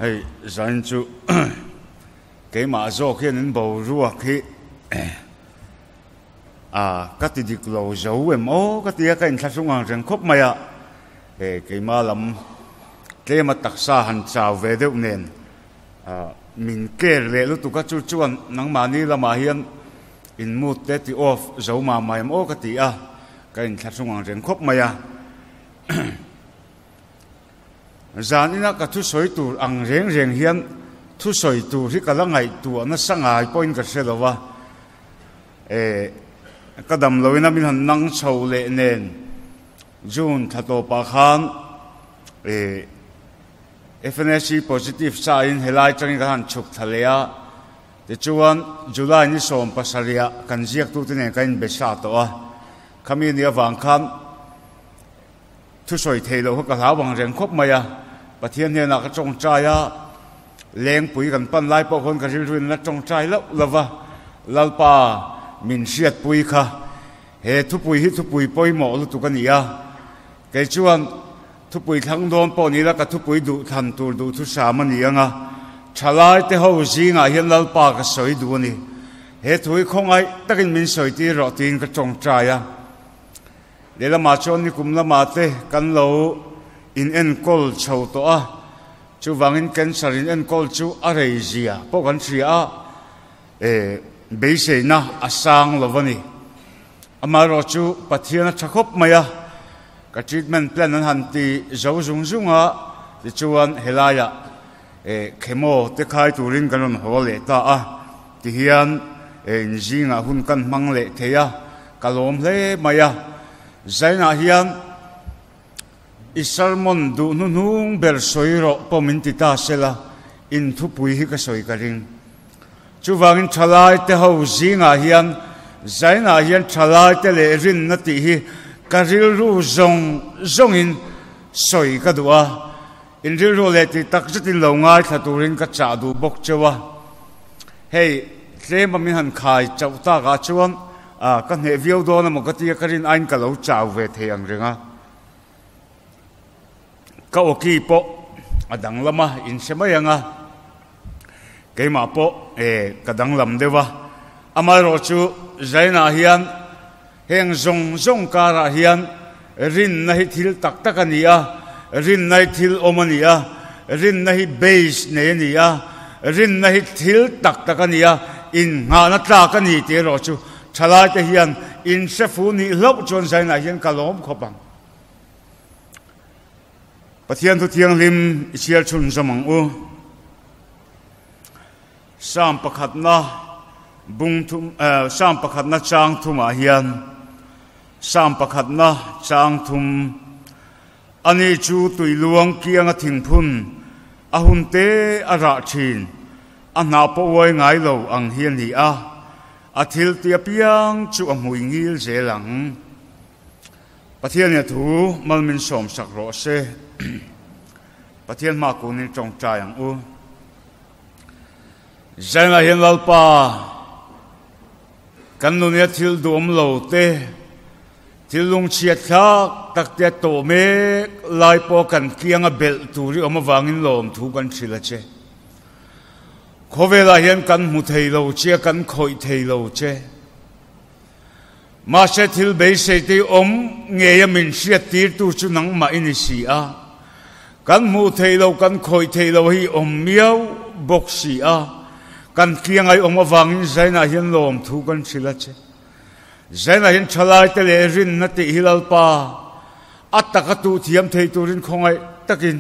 Hey, zain chu cái mà zo khi nên bầu ruột khi các tỷ dik lâu dấu em các tỷ cái thắt sung hàng rừng khóc mày cái mà làm cái mà đặc sa hành trào về đâu nên mình kể lệ lúc tụi các chú chuan nắng mà ni là mà hiền in mood that the off dấu mà mày các tỷ cái thắt sung hàng rừng khóc mày zan ina ka thu soi tur ang reng reng hian thu soi tur hi kala ngai tu na sangai point ka selowa kadam loina min han nang chho le nen june thato pa khan FNC positive sa in helai chang ka han chuk thalea te chuan july ni som pasaria kan jiak tu tene kan be sa to kami ni awang khan thu soi thelo ka la wang reng khop maya pathian ne na ka chong chaya leng pui kan pan lai po kon ka rin na chong chai lo lova lalpa min siat pui kha he thu pui hi thu pui poi mo lu tu kan ia ke chuan thu pui thang don po ni la ka thu pui du than tur du thu sa ma ni anga chalai te ho zinga hian lalpa ka soi du ni he thui khongai takin min soi ti ro tin ka chong chaya le la ma chon ni kum la ma te kan lo in en kol chho to chu wangin cancer in en kol chu areizia po kan thria be se na asang lovani amaro chu pathiana thakop maya ka treatment plan an hanti zo zung zunga ti chuan helaya chemo te khai turin kanon hole ta ti hian injinga hun kan mangle theya kalom hle maya zaina hian isalmon du nung ber soiro pomintita sela in thu pui hi ka soi ka ring chuwangin thalai te ho zinga hian zaina hian thalai te le rin na ti hi karil ru zong in soi ka duwa in ril ru le ti tak jatin lo ngai thaturin ka cha du bok chewa hey tlema min han khai chauta ga chuan ka ne viau do na mo ka ti ka rin ain ka lo chau ve theyang ringa ka oki po adang lama in semayanga keima po kadang lam dewa amaro chu zaina hian heng zong kara hian rin na hi thil tak tak ania rin na hi thil omania rin na hi base ne ania rin na hi thil tak tak ania in nga na tla ka ni te ro chu thalai te hian in sefu ni lo chon zaina hian kalom khopang pathian thu thiang lim isial chun zamang u sam pakhat na bung thum sam pakhat na chang thuma hian sam pakhat na chang thum ani chu tuiluang kianga thingphun ahunte ara thin ana po woi ngai lo ang hian hi athil tia piang chu amui ngil zelang pathian ya thu malmin som sak ro se pathian ma ku ni chong cha yang u zaina hian lalpa kan nu ne thil dom lo te thil lung chiat thak tak te to me lai po kan kianga bel turi oma wangin lom thu kan thila che khovela hian kan mu thei lo che kan khoi thei lo che ma se thil be se te om nge ya min siat tir tu chu nang ma ini si kan mu thei lo kan khoi thei lo hi om miau bok si kan kiangai om awangin zaina hian lom thu kan thila che zaina hian thalai te le rin na ti hilalpa ataka tu thiam thei turin khongai takin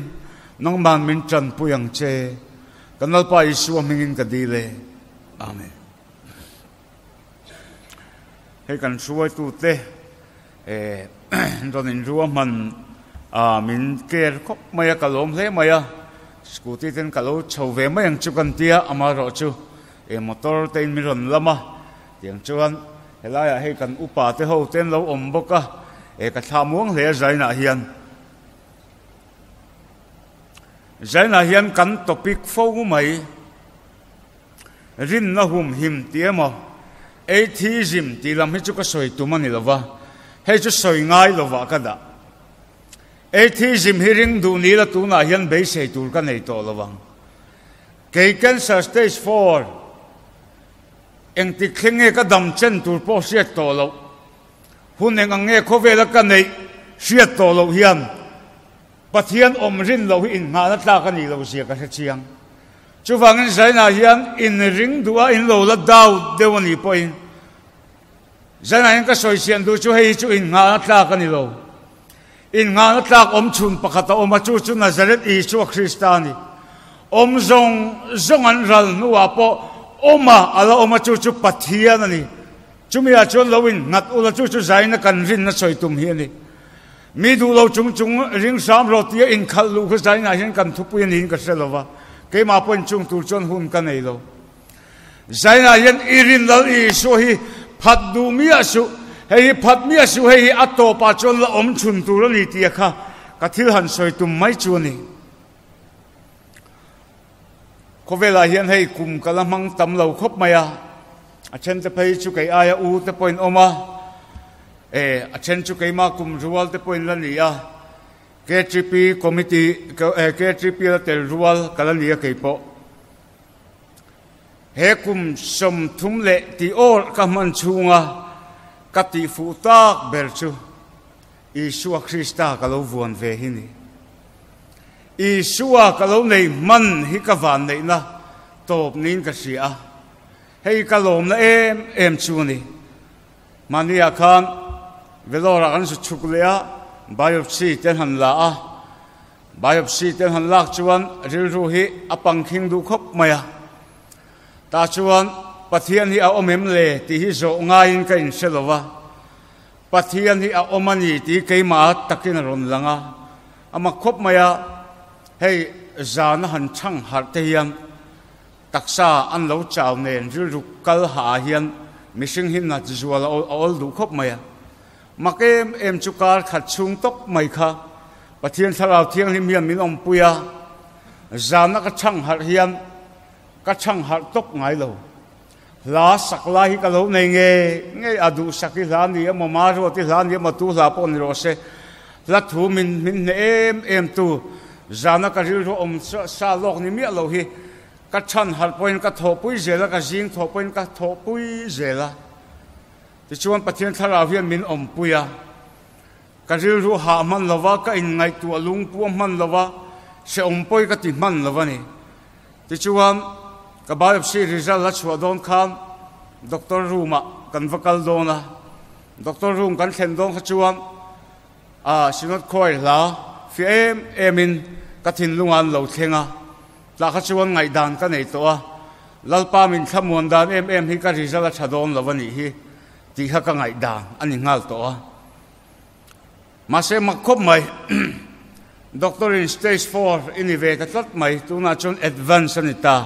nang man min chan puyang che kanalpa isu mingin kadile amen he kan suai tu te don in ruwa man min ker khop maya kalom hle maya scooty ten kalo chove mayang chukan tia amaro chu motor ten miron lama tiang chuan helaya he kan upa te ho ten lo omboka ka thamuang hle zaina hian kan topic fo mai rin na hum him tiamo atheism ti lam hi chu ka soi tu mani lova he chu soi ngai lova kada atheism hiring du ni la tu na hian be sei tur ka nei to lawang cái cancer stage 4 anh ti khen nghe cái đầm chân tur po siết tổ lâu hun anh nghe có về là cái này siết tổ lâu hiền bắt hiền rin lâu in ngã ta cái này lâu siết cái chiang chú vang anh giải na hiền in ring đua in lâu là đau đều anh point giải na anh cái soi xiên đua chú hay chú in ngã ta cái này lâu in ngã ta chun pakata chú Nazareth Isu Christani zong an ral nuwa po ala chu pathian ani chumi a chon lowin ngat ula chu zaina kan rin na soitum hi ani mi du lo chung ring sam ro tia in khal lu kha zaina hian kan thupu in ka selova ke ma pon chung tur chon hun kan nei lo zaina hian irin lal I so hi phat du mi asu hei phat mi asu hei ato pa chon la chun tur ni tia kha ka thil han soitum mai chu ni có vẻ là hiện hay cùng cả làm mang tầm lâu khóc maya, trên tập hay chú cái ai u tập point oma, trên chú cái mà cùng rual tập point là nia, KTP committee KTP là tel rual cả là nia cái po, he cùng som thum lệ ti or kaman chunga, kati phụ tak berchu, Isu Christa kalau vuan về hini. Isua kalau nei man hi ka van nei na top nin ka sia hei ka lom na em chu ni mania khan velora kan su chuklea biopsy ten han la a biopsy ten han lak chuan ril ru hi apang khing du khop maya ta chuan pathian hi a omem le ti hi zo nga in ka in selova pathian hi a omani ti keima takin ron langa ama khop maya hey zana han chang har te hian taksa an lo chaw nen ru kal ha hian mishing hin na zual ol du khop maya makem em chukar khat chung tok mai kha pathian thalau thiang lim hian min om puya zana ka chang har hian ka chang har tok ngai lo la sakla hi ka lo nei nge adu sakhi la ni ma ma ro ti la ni ma tu la pon ro se la thu min em tu zana ka ril ro sa lok ni mi lo hi ka chan har point ka thopui zela ka jing thopoin ka thopui zela ti chuan pathian thara hian min om puya ka ril ro ha man lova ka in ngai tu lung pu man lova se om poi ka ti man lova ni ti chuan ka biopsy result la chwa don khan doctor ruma kan vakal dona doctor room kan thlen don kha chuan sinot khoi la fi emin kathin lungan lo thenga la kha chuan ngai dan ka nei to a lalpa min thamuan dan hi ka result chadon lovani hi ti kha ka ngai dan ani ngal to a ma se makhop mai doctor in stage 4 inive ka tlat mai tuna chon advance anita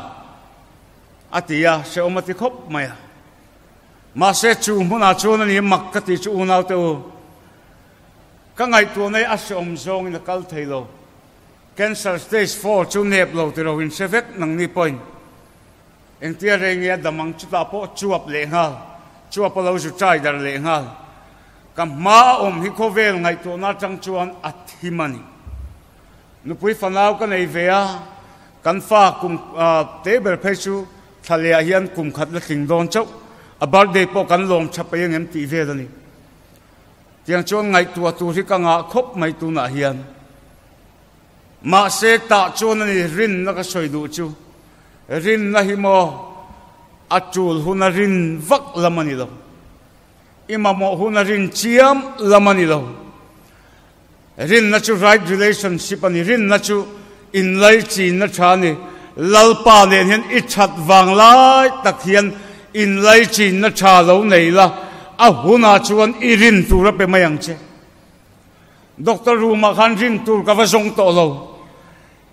atia se omati khop mai ma se chu muna chon ani makkati chu unau te ka ngai tu nei asom zong in kal thailo cancer stage 4 chu nep lo te ro in sevek nang ni point entia rengia damang chu ta po chuap le nga chuap lo ju chai dar le nga kam ma hi khovel ngai tu na chang chuan athimani nupui fanau ka nei vea kan fa kum table phechu thalia hian kum khat la thing don chau a birthday po kan lom chapa yang em ti ve dani tiang chuan ngai tu ri ka nga khop mai tu na hian ma se ta chuan ani rin na ka soi du chu rin na hi mo achul huna rin vak lamani lo imamo huna rin chiam lamani lo rin na chu right relationship ani rin na chu in lai chi na thani lalpa len hian I that wang lai tak hian in lai chi na tha lo nei la a huna chuan I rin tur pe mayang che doctor ruma khan rin tur ka va zong to lo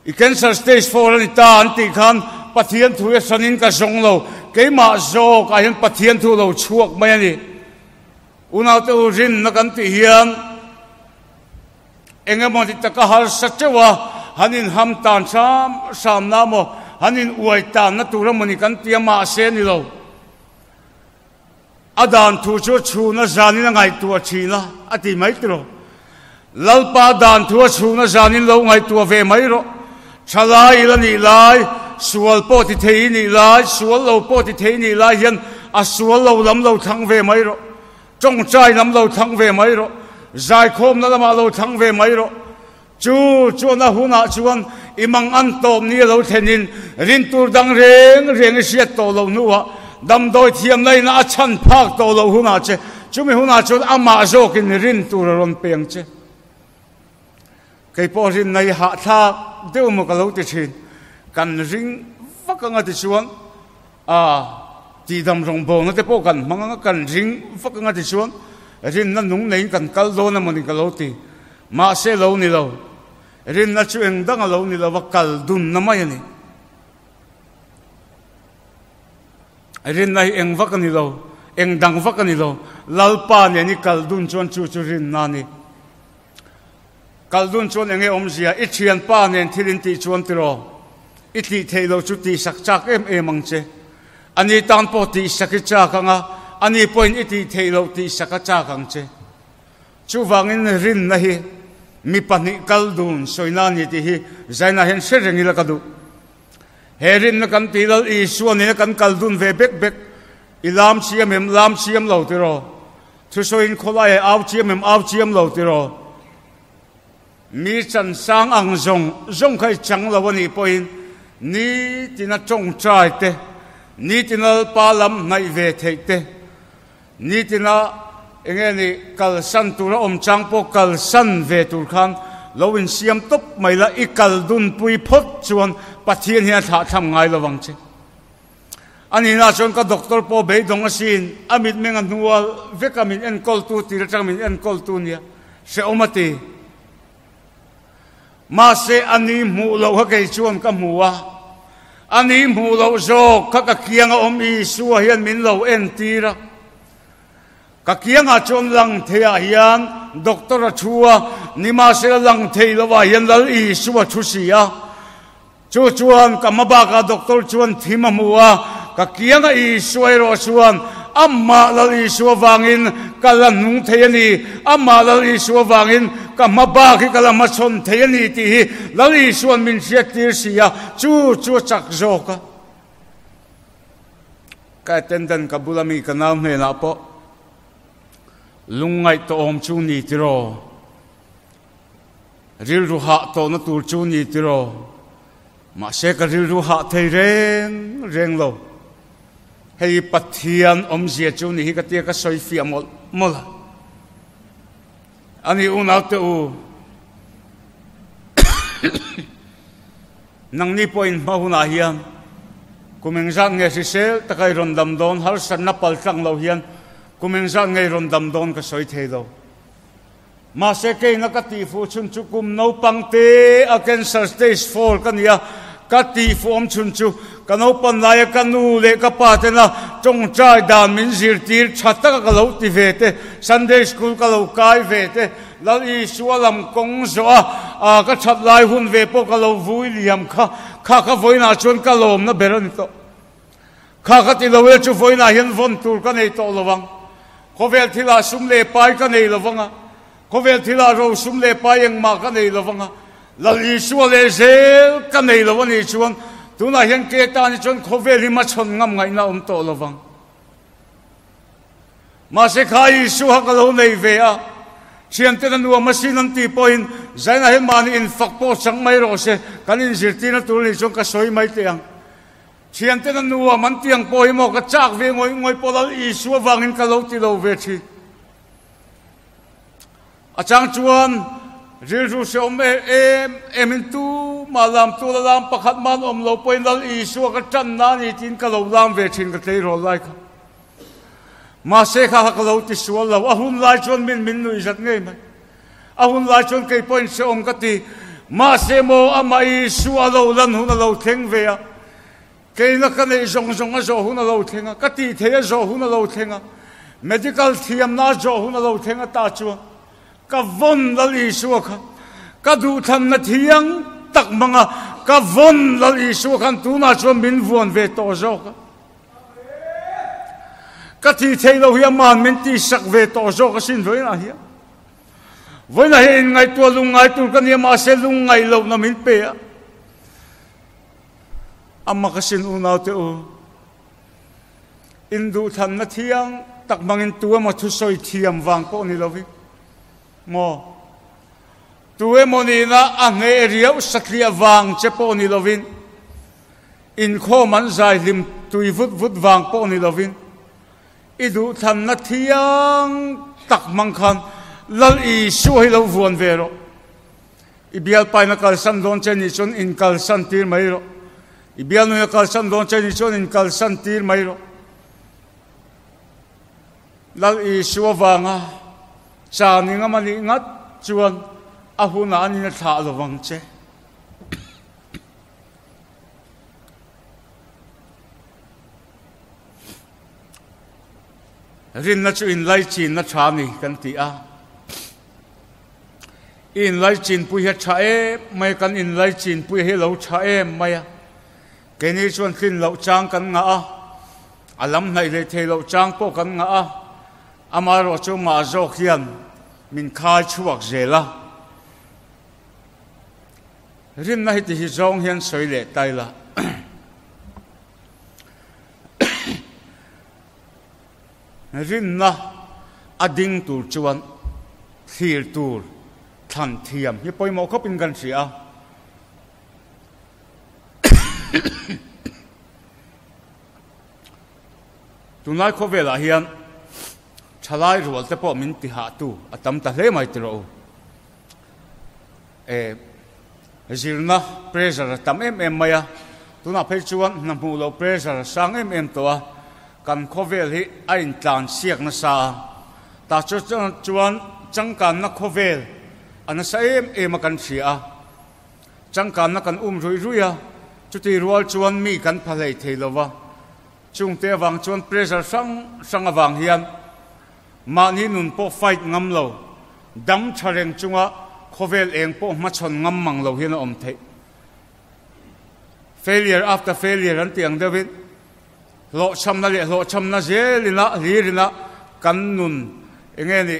I cancer stage 4 ani ta anti khan pathian thu sanin ka zong lo keima zo ka hian pathian thu lo chuak mai ani unau te rin na kan ti hian engemaw ti taka har sachewa hanin ham tan sam namo hanin uai tan na turamani kan tiama se ni lo adan thu chu na zanin ngai tu china ati mai tro lalpa dan thu chu na zanin lo ngai tu ve mai ro chalai la ni lai sual po ti thei ni lai sual lo po ti thei ni lai hian a sual lo lam lo thang ve mai ro trong trai lam lo thang ve mai ro zai khom na lama lo thang ve mai ro chu na huna chuan imang an tom ni lo thenin rin tur dang reng siat to lo nuwa dam doi thiam nei na chan phak to lo huna che chumi huna chu ama zokin rin tur ron peng che kai po rin nei ha tha deu mo ka lo ti thin kan ring vakanga ti chuan ti dam rong bo na te po kan manga kan ring vakanga ti chuan rin na nung nei kan kal do na moni ka lo ti ma se lo ni lo rin na chu eng dang lo ni lo wa kal dun na mai ni rin nai eng vakani lo eng dang vakani lo lalpa ne ni kal dun chuan chu rin na ni kal dun chuan enge omzia I thian pa nen thilin ti chuan tiro I ti theilo chu ti sak chak em ang che ani tan po ti sakcha kanga ani point I ti theilo ti sakcha kang che chu wangin rin na hi mi pani kal dun soina ni ti hi zaina hen sereng ila kadu herin na kan tilal I suan ni kan kal dun ve bek ilam chiam lam chiam lo tiro thu soin kholai au chiam lo tiro mi chan sang ang zong khai chang lo ni poin ni tina chong chai te ni tina palam nai ve thei te ni tina enge ni kal san tu ra om chang po kal san ve tur khan lowin siam top mai la I kal dun pui phot chuan pathian hi tha tham ngai lo wang che ani na chon ka doctor po be dong asin amit meng an nual vitamin en kol tu ti ra min en kol tu nia se omati ma se ani mu lo ha kai chuan ka muwa ani mu lo zo ka kianga om I suwa hian min lo en tira ka kianga chon lang thea hian doctor chua ni ma se lang thei lo wa hian lal I suwa thusia chu chuan ka maba ka doctor chuan thima muwa ka kianga I suai ro chuan amma lal I suwa wangin kalan nung thei ani amma lal I suwa wangin ka maba ki kala ma chon thei ani ti hi lal I suan min siat tir sia chu chak zo ka tendan ka bulami ka nam he na po lungai to om chu ni tiro ril ru ha to na tur chu ni tiro ma se ka ril ru ha thei reng lo hei pathian om zia chu ni hi ka tia ka soi fi mola ani unau te u nang ni point ma huna hian kumeng zang nge si sel takai ron dam don har san na pal tlang lo hian kumeng zang nge ron dam don ka soi thei lo ma se ke na ka ti fu chun chu kum no pang te a cancer stage 4 kania ka ti fu om chun chu ka no pan lai ka nu le ka pa te na chong chai dan min zir tir chata ka lo ti ve te Sunday school ka lo kai ve te lal I sualam kong zo a ka chat lai hun ve po ka lo vui liam kha voina chon ka lom na beron to kha ti lo we chu voina hian von tur ka nei to lowang khovel thila sum le pai ka nei lowanga khovel thila ro sum le pai eng ma ka nei lowanga lal I suale zel ka nei lowani chuan tuna hian ke ta ni chon khovel hi ma chon ngam ngai na to lowang ma se khai su ha ka lo nei ve a chiam te nu ma sin an ti point zaina he mani in fak po chang mai ro se kanin zirtina tur ni chong ka soi mai te ang chiam te nu man tiang po hi mo ka chak ve ngoi po dal I su wangin ka lo ti lo ve chi a chang chuan ril ru se om em in tu malam tu lam pakhat man om lo point dal I su ka chan na ni tin ka lo lam ve chin ka tei ro lai ka ma se kha ka lo ti sual lo a hun lai chon min nu izat ngei mai a hun lai chon ke point se om ka ti ma se mo amai sual lo lan hun lo theng ve a ke na ka nei zong a zo hun lo thenga ka ti the zo hun lo thenga medical thiam na zo hun lo thenga ta chu ka von lal I su ka du than na thiang tak manga ka von lal I su khan tu na chon min von ve to zo ka ti thei lo hiam man men ti sak ve to zo ka sin voina hi ngai tu lungai tu ka ni ma se lungai lo na min pe amma kasin unaw te u indu than na thiang tak mangin tua ma thu soi thiam wang po ni lovi mo tuwe mo ni na ange riau sakria wang che po ni lovin in kho man zai lim tui vut vut wang po ni lovin idu than na thiang tak mang khan lal i su hi lo vuan vero ibial pai na kal san don chen ni chon in kal san tir mai ro ibial no kal san don chen ni chon in kal san tir mai ro lal i su wanga cha ni nga mani ngat chuan a huna ani na tha lo wang che rin na chu in lai chin na tha ni kan ti a in lai chin pui ha tha e mai kan in lai chin pui he lo tha e mai a ke ni chuan thin lo chang kan nga a alam nai le the lo chang po kan nga a amaro chu ma zo khian min khai chuak zela rin na hi zong hian soi le tai la rin na ading tur chuan thir tur than thiam hi poimo khopin kan sia tunai kho vela hian chalai rual te po min ti ha tu atam ta hle mai tro zirna pressure tam em maya tuna phei chuan na mu lo pressure sang em to a kan khovel hi a in tlan siak na sa ta chuan changkan na khovel ana sa em kan sia changkan na kan rui ruya chuti rual chuan mi kan phalei theilowa chung te wang chuan pressure sang awang hian ma ni nun po fight ngam lo dam thareng chunga khovel eng po ma chon ngam mang lo hian om thei failure after failure an tiang david lo cham na zelina kan nun enge ni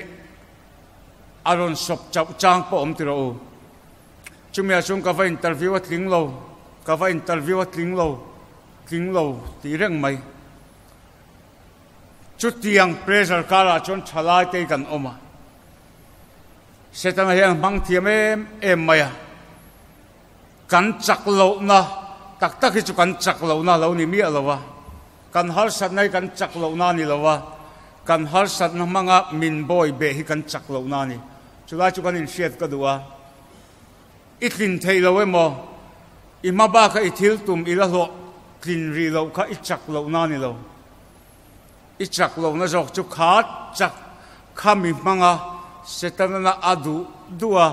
aron sop chang po om tiro chumya chung ka va interview atling lo ti reng mai chút tiang pressure kala chon chalai te kan oma setan hian mang thiam em maya kan chak lo na tak hi chu kan chak lo na lo ni mi alowa kan har sat nai kan chak lo na ni lowa kan har sat na manga min boy be hi kan chak lo na ni chula chu kan in shet ka duwa itlin thei lo emo ima ba ka ithil tum ila lo klin ri lo ka I chak lo na ni lo I chak lo na jok chu khat chak khami manga setan na adu dua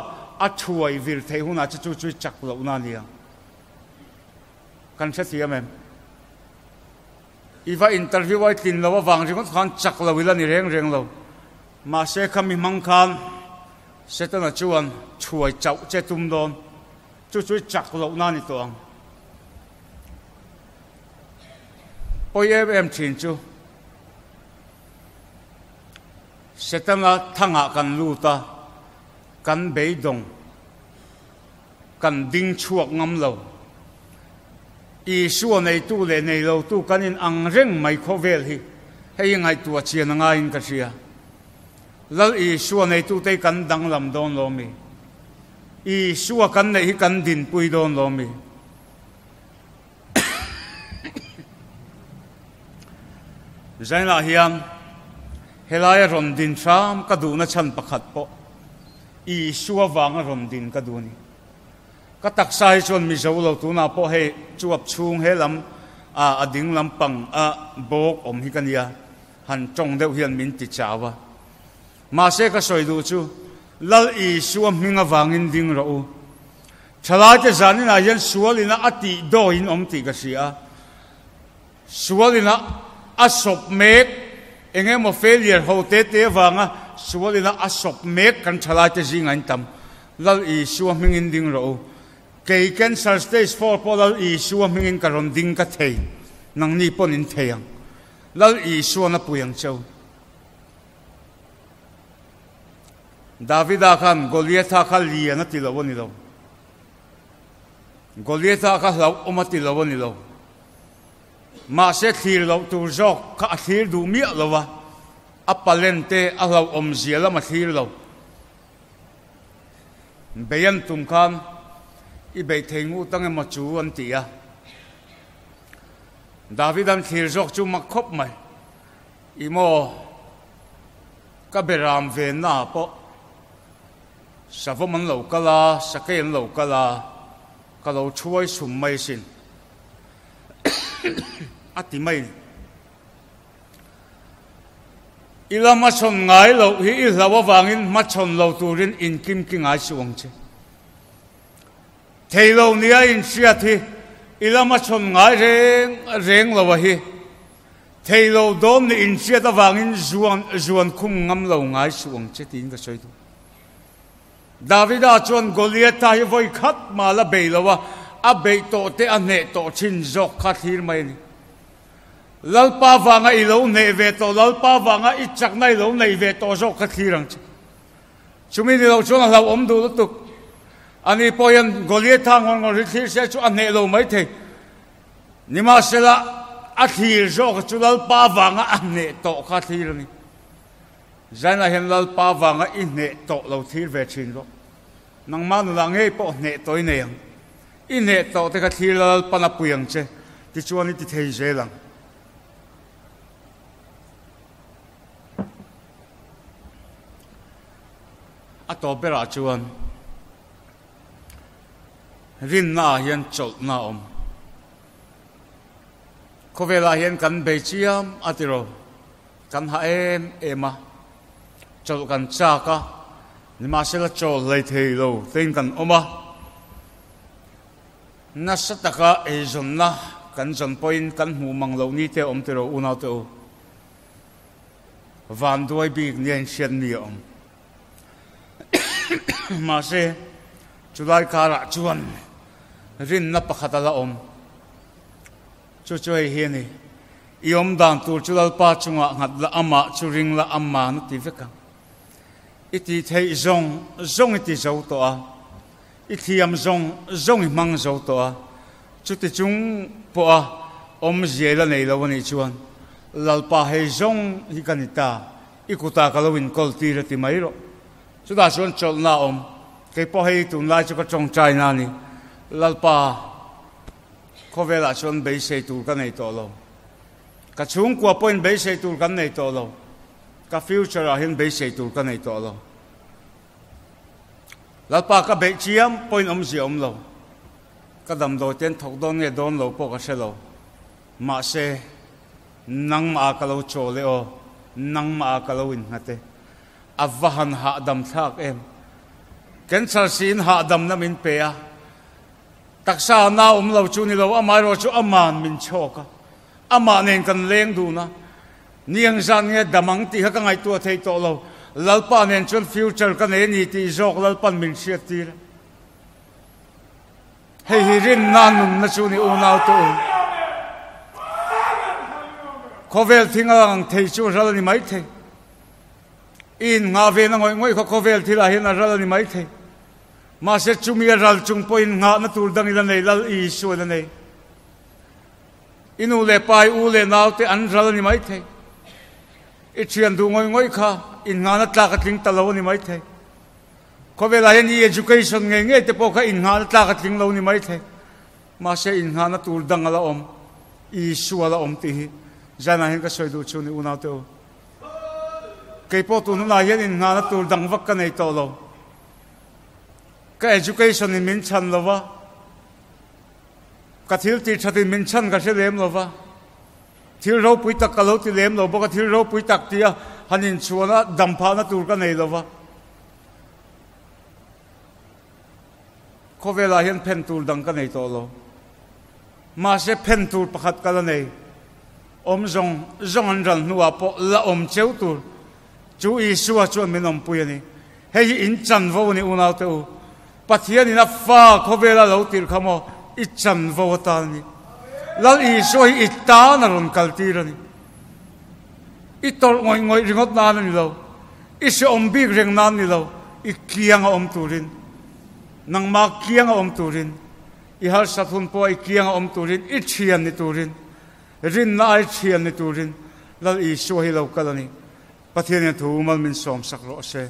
athuai vir thei huna chu chak lo na ni kan se tiam em iwa interview ai tin lo wang jing khan chak lo wila ni reng lo ma se khami mang khan setan na chuan chuai chau che tum don chu chak lo na ni tong oi em chin chu setanga thanga kan luta kan beidong kan ding chuak ngam lo I suwa nei tu le nei lo tu kanin ang reng mai khovel hi hei ngai tu chian nga in ka sia lal I suwa nei tu te kan dang lam don lo mi I suwa kan nei hi kan din pui don lo mi zaina hiam helaya ron din tram ka du na chan pakhat po I suwa wanga ron din ka du ni ka taksai chon mi zo lo tu na po he chuap chung he lam a ding lam pang a bok om hi kania han chong deuh hian min ti chawa ma se ka soi du chu lal I suwa minga wangin ding ro chala te zanin a yan sualina ati do in om ti ka sia sualina asop mek enge mo failure ho te wanga sualina asop mek kan chala te zingan tam lal I suwa mingin ding ro kay cancer stage 4 po lal I suwa mingin karon ding ka thei nang ni pon in theyang lal I suwa na puyang chau Davida khan Goliatha kha liana ti lo ni lo Goliatha kha lau omati lo ni lo mà sẽ thir lo tu jok ka thir du mi lo wa apalente a lo om zia la ma thir lo beyan tum khan i be thengu tang ma chu an tia David an thir jok chu ma khop mai imo ka beram ve na po savoman lo kala sakayan lo kala ka lo chuai sum mai sin ati mai ila ma chon ngai lo hi i lawa wangin ma chon lo turin in kim ki ngai suang che theilo nia in sia thi ila ma chon ngai reng lo wa hi theilo dom ni in sia ta wangin zuan khum ngam lo ngai suang che tin ka soi tu Davida chuan Goliath ta hi voi khat ma la be lo wa a be to te an ne to chin jok khat hir mai ni lalpa wanga i lo nei ve to lalpa wanga i chak nai lo nei ve to jok khat hirang chumi ni lo chuan lo om du tu ani poyan Goliath thang ngor ri thir se chu an ne lo mai the ni ma sela a thir jok chu lalpa wanga an ne to khat hir ni zaina hen lalpa wanga i ne to lo thir ve chin ro nang man la nge po ne toy ne yang i ne to te khat hir lalpa na puyang che ti chuan ni ti thei je lang a to bera chuan rin na hian chol na om kovela hian kan be chiam atiro kan ha ema chol kan cha ka ni ma se la chol lei thei lo tein kan oma na sataka e zonna kan zon point kan hu mang lo ni te om te ro una te o van doi big nien shen ni om mà se chulai kara chuan rin na pakhatala om chu choi hi ni iom dan tur chulal pa chunga ngat la ama churing la amma na ti veka iti thei zong iti zo to a ithiam zong i mang zo to a chu ti chung po a om zela nei lo ni chuan lalpa hei zong hi kanita ikuta kalowin kol ti ra ti mai ro chu da chuan chol na om ke po hei tun lai chu ka chong chai na ni lalpa kovela chuan be sei tur ka nei to lo ka chung kwa point be sei tur kan nei to lo ka future a hin be sei tur kan nei to lo lalpa ka be chiam point om zi om lo ka dam do ten thok don nge don lo po ka se lo ma se nang ma ka lo chole o nang ma ka lo in hate avahan ha dam thak em cancer sin ha dam na min pe a taksa na lo chu ni lo amai ro chu aman min choka ama nen kan leng du na niang zan nge damang ti ha ka ngai tu thei to lo lalpa nen chun future ka ne ni ti jok lalpan min siat ti hei hi rin na nun na chu ni u nau tu kovel thingang thei chu ral ni mai thei in nga ve na ngoi kovel thila hin a ral ni mai thei ma se chumi ral chung point nga na tur dang ila nei lal i su na nei inu le pai u le nau te an ral ni mai thei i chian du ngoi kha in nga na tla ka tling ta lo ni mai thei kovel a ni education nge te po kha in nga na tla ka tling lo ni mai thei ma se in nga na tur dang ala om i su ala om ti hi jana hin ka soi du chu ni u nau te o kay po tu na yan in nga na tur dang vak ka nei to lo ka education in min chan lo wa ka thil ti thatin min chan ka se lem lo wa thil ro pui tak ka lo ti lem lo bo ka thil ro pui tak tia hanin chuana dam pha na tur ka nei lo wa kovela hian pen tur dang ka nei to lo ma se pen tur pakhat ka la nei om zong an ran nuwa po la om cheu tur chu i suwa chuan min om pui ani hei in chan vo ni unau te u pathian in a fa kovela lo tir khamo i chan vo ta ni lal i so hi ta na ron kal tir ani i tor ngoi ringot na ni lo i se om big reng na ni lo i kiang om turin nang ma kiang om turin i har sathun po i kiang om turin i thian ni turin rin na ai thian ni turin lal i so hi lo kalani pathian thu mal min som sak ro se